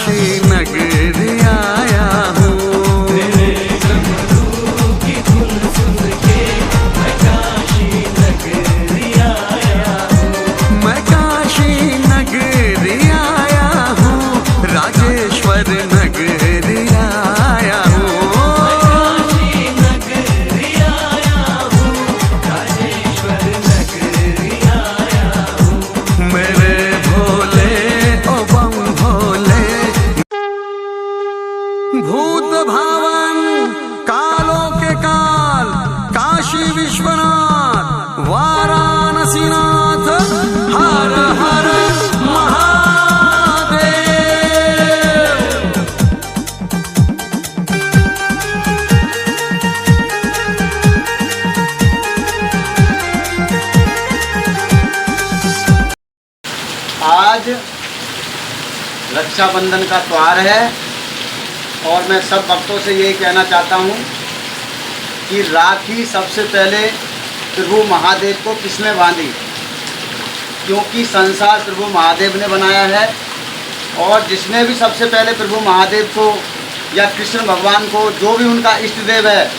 काशी नगरी आया हूँ। तेरे घुंघरू की धुन सुन के मैं काशी नगरी आया हूँ। मैं काशी नगरी आया हूँ, राजेश्वर नगरी आया हूँ। काशी नगरी आया हूँ, राजेश्वर नगरी आया हूँ। मेरे भोले ओ बम भोले, भूत भावन कालों के काल, काशी विश्वनाथ वाराणसीनाथ, हर हर महादेव। आज रक्षाबंधन का त्योहार है और मैं सब भक्तों से यही कहना चाहता हूँ कि राखी सबसे पहले प्रभु महादेव को किसने बांधी, क्योंकि संसार प्रभु महादेव ने बनाया है। और जिसने भी सबसे पहले प्रभु महादेव को या कृष्ण भगवान को, जो भी उनका इष्ट देव है,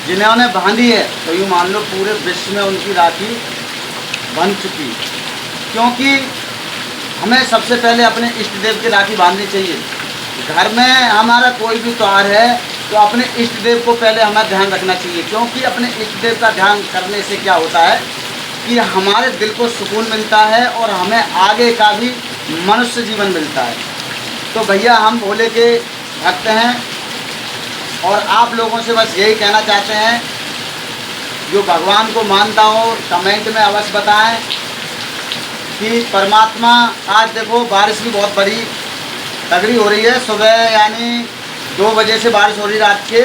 जिन्होंने बांधी है, तो यूँ मान लो पूरे विश्व में उनकी राखी बन चुकी। क्योंकि हमें सबसे पहले अपने इष्ट देव की राखी बांधनी चाहिए। घर में हमारा कोई भी त्यौहार है तो अपने इष्ट देव को पहले हमें ध्यान रखना चाहिए, क्योंकि अपने इष्ट देव का ध्यान करने से क्या होता है कि हमारे दिल को सुकून मिलता है और हमें आगे का भी मनुष्य जीवन मिलता है। तो भैया हम भोले के भक्त हैं और आप लोगों से बस यही कहना चाहते हैं, जो भगवान को मानता हो कमेंट में अवश्य बताएं कि परमात्मा। आज देखो बारिश भी बहुत बड़ी तगड़ी हो रही है, सुबह यानी 2 बजे से बारिश हो रही रात के,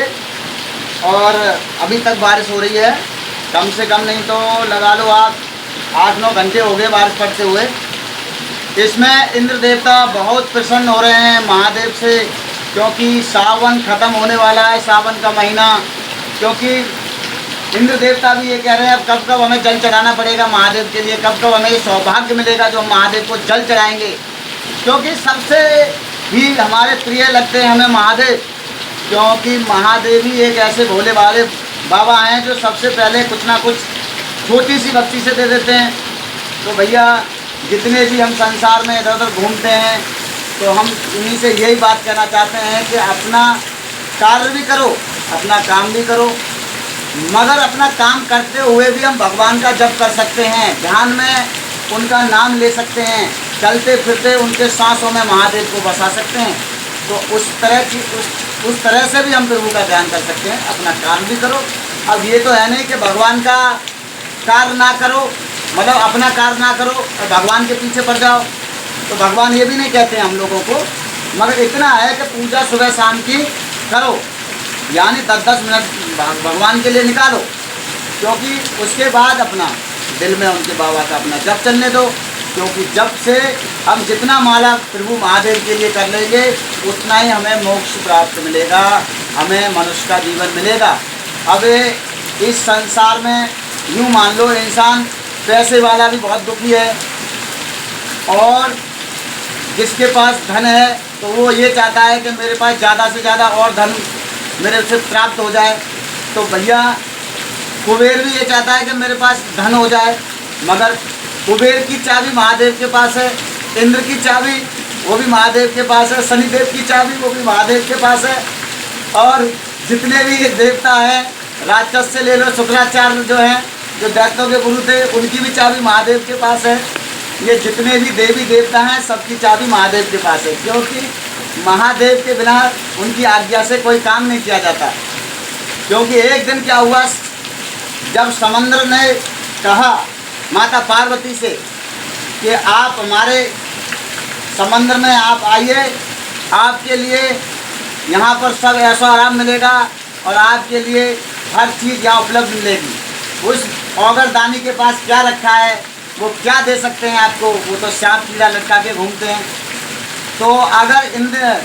और अभी तक बारिश हो रही है। कम से कम नहीं तो लगा लो आप 8-9 घंटे हो गए बारिश पड़ते हुए। इसमें इंद्र देवता बहुत प्रसन्न हो रहे हैं महादेव से, क्योंकि सावन ख़त्म होने वाला है, सावन का महीना। क्योंकि इंद्र देवता भी ये कह रहे हैं अब कब कब हमें जल चढ़ाना पड़ेगा महादेव के लिए, कब कब हमें ये सौभाग्य मिलेगा जो हम महादेव को जल चढ़ाएंगे। क्योंकि सबसे ही हमारे प्रिय लगते हैं हमें महादेव, क्योंकि महादेव ही एक ऐसे भोले वाले बाबा हैं जो सबसे पहले कुछ ना कुछ छोटी सी भक्ति से दे देते हैं। तो भैया जितने भी हम संसार में इधर उधर घूमते हैं, तो हम उन्हीं से यही बात कहना चाहते हैं कि अपना कार्य भी करो, अपना काम भी करो, मगर अपना काम करते हुए भी हम भगवान का जप कर सकते हैं, ध्यान में उनका नाम ले सकते हैं, चलते फिरते उनके सांसों में महादेव को बसा सकते हैं। तो उस तरह से भी हम प्रभु का ध्यान कर सकते हैं। अपना काम भी करो। अब ये तो है नहीं कि भगवान का कार्य ना करो, मतलब अपना कार्य ना करो और भगवान के पीछे पड़ जाओ, तो भगवान ये भी नहीं कहते हैं हम लोगों को। मगर इतना है कि पूजा सुबह शाम की करो, यानी 10-10 मिनट भगवान के लिए निकालो, क्योंकि उसके बाद अपना दिल में उनके बाबा का अपना जप चलने दो। क्योंकि जप से हम जितना माला प्रभु महादेव के लिए कर लेंगे उतना ही हमें मोक्ष प्राप्त मिलेगा, हमें मनुष्य का जीवन मिलेगा। अब इस संसार में यूँ मान लो इंसान पैसे वाला भी बहुत दुखी है, और जिसके पास धन है तो वो ये चाहता है कि मेरे पास ज़्यादा से ज़्यादा और धन मेरे से प्राप्त हो जाए। तो भैया कुबेर भी ये चाहता है कि मेरे पास धन हो जाए, मगर कुबेर की चाबी महादेव के पास है, इंद्र की चाबी वो भी महादेव के पास है, शनिदेव की चाबी वो भी महादेव के पास है, और जितने भी देवता हैं राक्षस से ले लो, शुक्राचार्य जो हैं, जो दैत्यों के गुरु थे, उनकी भी चाबी महादेव के पास है। ये जितने भी देवी देवता हैं सबकी चाबी महादेव के पास है, क्योंकि महादेव के बिना उनकी आज्ञा से कोई काम नहीं किया जाता। क्योंकि एक दिन क्या हुआ, जब समुद्र ने कहा माता पार्वती से कि आप हमारे समंदर में आप आइए, आपके लिए यहाँ पर सब ऐसा आराम मिलेगा और आपके लिए हर चीज़ यहाँ उपलब्ध मिलेगी। उस औगरदानी के पास क्या रखा है, वो क्या दे सकते हैं आपको, वो तो सांप कीड़ा लटका के घूमते हैं। तो अगर इंद्र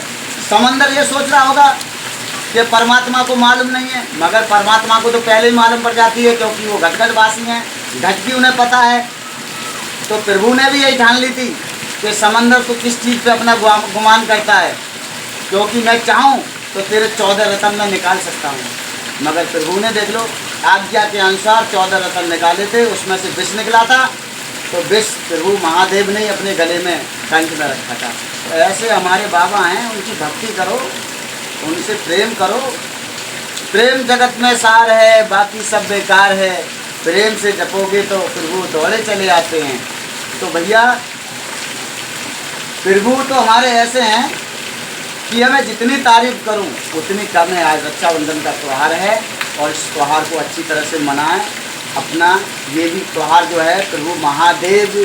समंदर ये सोच रहा होगा कि परमात्मा को मालूम नहीं है, मगर परमात्मा को तो पहले ही मालूम पड़ जाती है, क्योंकि वो घटघटवासी हैं, घट की उन्हें पता है। तो प्रभु ने भी यही ठान ली थी कि समंदर तो किस चीज़ पे अपना गुमान करता है, क्योंकि मैं चाहूँ तो तेरे 14 रत्न मैं निकाल सकता हूँ। मगर प्रभु ने देख लो आज्ञा के अनुसार 14 रत्न निकाले थे, उसमें से विष निकला था, तो विष प्रभु महादेव ने ही अपने गले में कंठ में रखा था। तो ऐसे हमारे बाबा हैं, उनकी भक्ति करो, उनसे प्रेम करो। प्रेम जगत में सार है, बाकी सब बेकार है। प्रेम से जपोगे तो प्रभु दौड़े चले आते हैं। तो भैया प्रभु तो हमारे ऐसे हैं कि हमें जितनी तारीफ करूं उतनी कम है। आज रक्षाबंधन का त्यौहार है और इस त्यौहार को अच्छी तरह से मनाएं। अपना ये भी त्यौहार जो है प्रभु महादेव,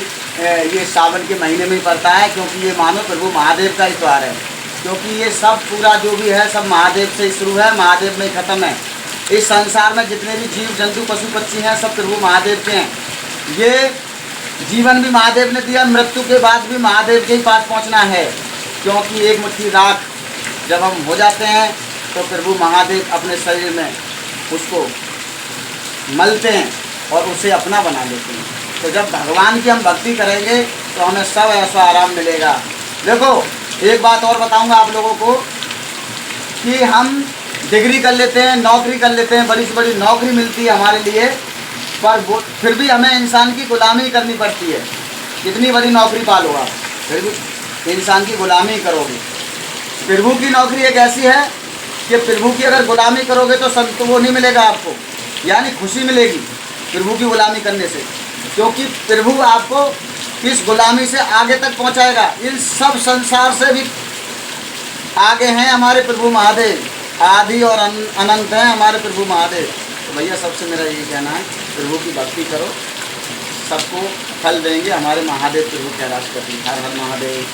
ये सावन के महीने में ही पड़ता है, क्योंकि ये मानो प्रभु महादेव का ही त्यौहार है, क्योंकि ये सब पूरा जो भी है सब महादेव से ही शुरू है, महादेव में ही ख़त्म है। इस संसार में जितने भी जीव जंतु पशु पक्षी हैं सब प्रभु महादेव के हैं। ये जीवन भी महादेव ने दिया, मृत्यु के बाद भी महादेव के ही पास पहुंचना है, क्योंकि एक मुट्ठी राख जब हम हो जाते हैं तो प्रभु महादेव अपने शरीर में उसको मलते हैं और उसे अपना बना लेते हैं। तो जब भगवान की हम भक्ति करेंगे तो हमें सब ऐसा आराम मिलेगा। देखो एक बात और बताऊंगा आप लोगों को कि हम डिग्री कर लेते हैं, नौकरी कर लेते हैं, बड़ी से बड़ी नौकरी मिलती है हमारे लिए, पर वो फिर भी हमें इंसान की गुलामी करनी पड़ती है। कितनी बड़ी नौकरी पालो आप, फिर भी इंसान की गुलामी करोगे। प्रभु की नौकरी एक ऐसी है कि प्रभु की अगर गुलामी करोगे तो वो नहीं मिलेगा आपको, यानी खुशी मिलेगी प्रभु की गुलामी करने से, क्योंकि प्रभु आपको इस गुलामी से आगे तक पहुंचाएगा। इन सब संसार से भी आगे हैं हमारे प्रभु महादेव, आदि और अनंत हैं हमारे प्रभु महादेव। तो भैया सबसे मेरा यही कहना है, प्रभु की भक्ति करो, सबको फल देंगे हमारे महादेव प्रभु कैलाश पति। हर हर महादेव।